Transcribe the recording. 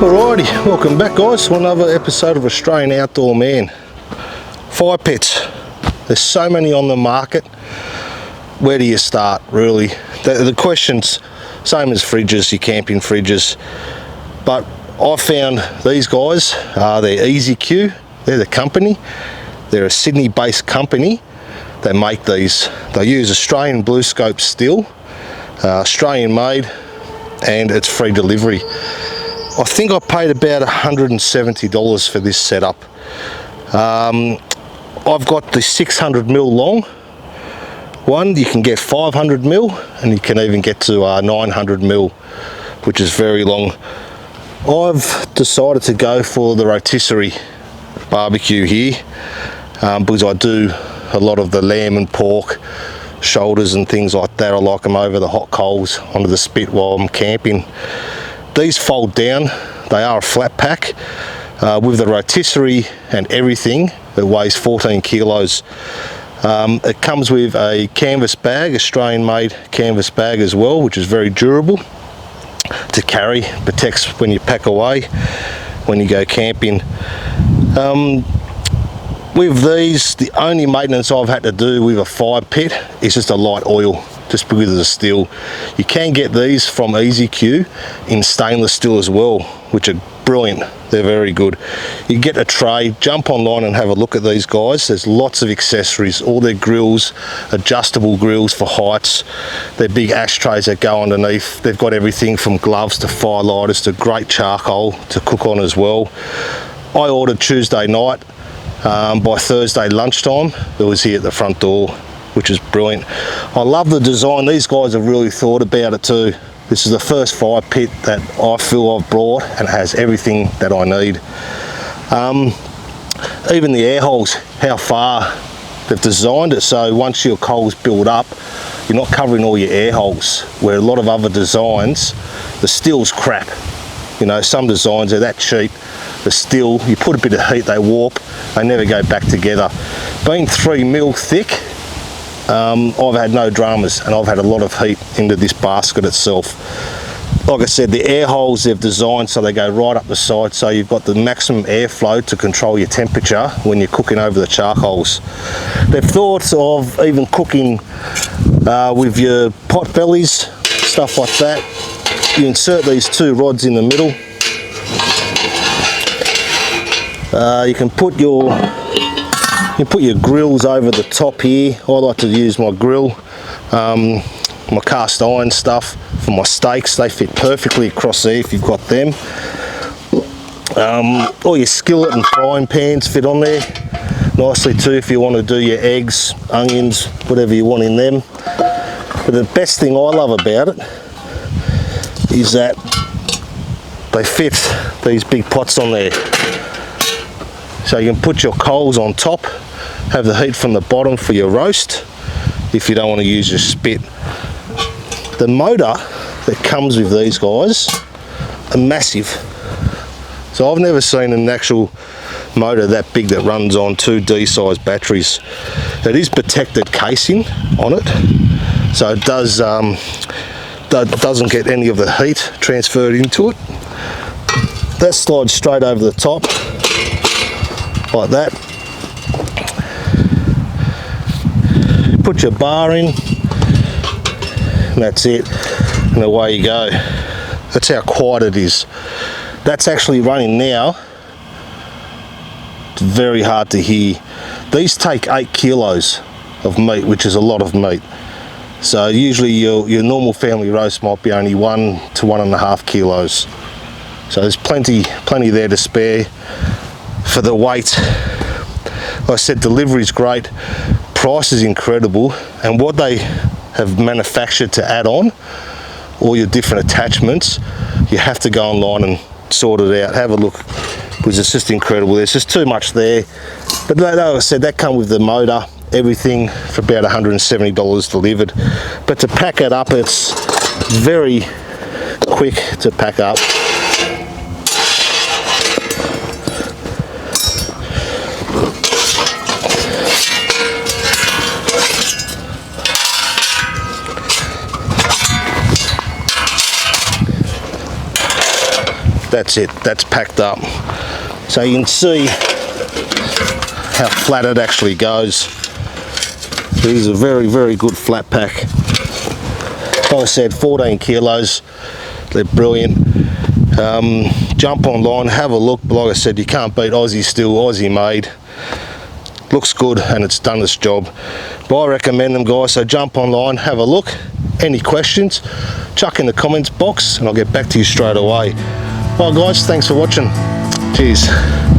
Alrighty, welcome back guys to another episode of Australian Outdoor Man. Fire pits, there's so many on the market. Where do you start really? The question's same as fridges, your camping fridges, but I found these guys, they're EZY-Q, they're the company. They're a Sydney based company. They make these. They use Australian blue scope steel, Australian made, and it's free delivery. I think I paid about $170 for this setup. I've got the 600mm long one. You can get 500mm, and you can even get to 900mm, which is very long. I've decided to go for the rotisserie barbecue here because I do a lot of the lamb and pork shoulders and things like that. I like them over the hot coals onto the spit while I'm camping. These fold down. They are a flat pack with the rotisserie and everything. It weighs 14 kilos. It comes with a canvas bag, Australian made canvas bag as well, which is very durable to carry, protects when you pack away, when you go camping. With these, the only maintenance I've had to do with a fire pit is just a light oil, just because of the steel. You can get these from EZY-Q in stainless steel as well, which are brilliant. They're very good. You get a tray, jump online and have a look at these guys. There's lots of accessories, all their grills, adjustable grills for heights, their big ashtrays that go underneath. They've got everything from gloves to fire lighters to great charcoal to cook on as well. I ordered Tuesday night. By Thursday lunchtime it was here at the front door, which is brilliant. I love the design. These guys have really thought about it too. This is the first fire pit that I feel I've brought and it has everything that I need. Even the air holes, how far they've designed it so once your coals build up, you're not covering all your air holes, where a lot of other designs, the steel's crap. You know, some designs are that cheap. The steel, you put a bit of heat, they warp, they never go back together. Being 3mm thick, I've had no dramas, and I've had a lot of heat into this basket itself. Like I said, the air holes they've designed so they go right up the side, so you've got the maximum airflow to control your temperature when you're cooking over the charcoals. They've thought of even cooking with your pot bellies, stuff like that. You insert these two rods in the middle. You can put your grills over the top here. I like to use my grill, my cast iron stuff for my steaks. They fit perfectly across there if you've got them. All your skillet and frying pans fit on there nicely too if you want to do your eggs, onions, whatever you want in them. But the best thing I love about it is that they fit these big pots on there. So you can put your coals on top, have the heat from the bottom for your roast if you don't want to use your spit. The motor that comes with these guys are massive. So I've never seen an actual motor that big that runs on 2 D-size batteries. It is protected casing on it, so it doesn't get any of the heat transferred into it. That slides straight over the top like that. Put your bar in and that's it, and away you go. That's how quiet it is. That's actually running now. It's very hard to hear. These take 8 kilos of meat, which is a lot of meat. So usually your normal family roast might be only 1 to 1.5 kilos. So there's plenty there to spare for the weight. Like I said, delivery's great, price is incredible, and what they have manufactured to add on, all your different attachments, you have to go online and sort it out, have a look, because it's just incredible. There's just too much there. But like I said, that come with the motor, everything, for about $170 delivered. But to pack it up, it's very quick to pack up. that's it, that's packed up. So you can see how flat it actually goes. These are very, very good flat pack. Like I said, 14 kilos, they're brilliant. Jump online, have a look. Like I said, you can't beat Aussie still, Aussie made. Looks good and it's done its job. But I recommend them, guys, so jump online, have a look. Any questions, chuck in the comments box and I'll get back to you straight away. Well, guys, thanks for watching. Cheers.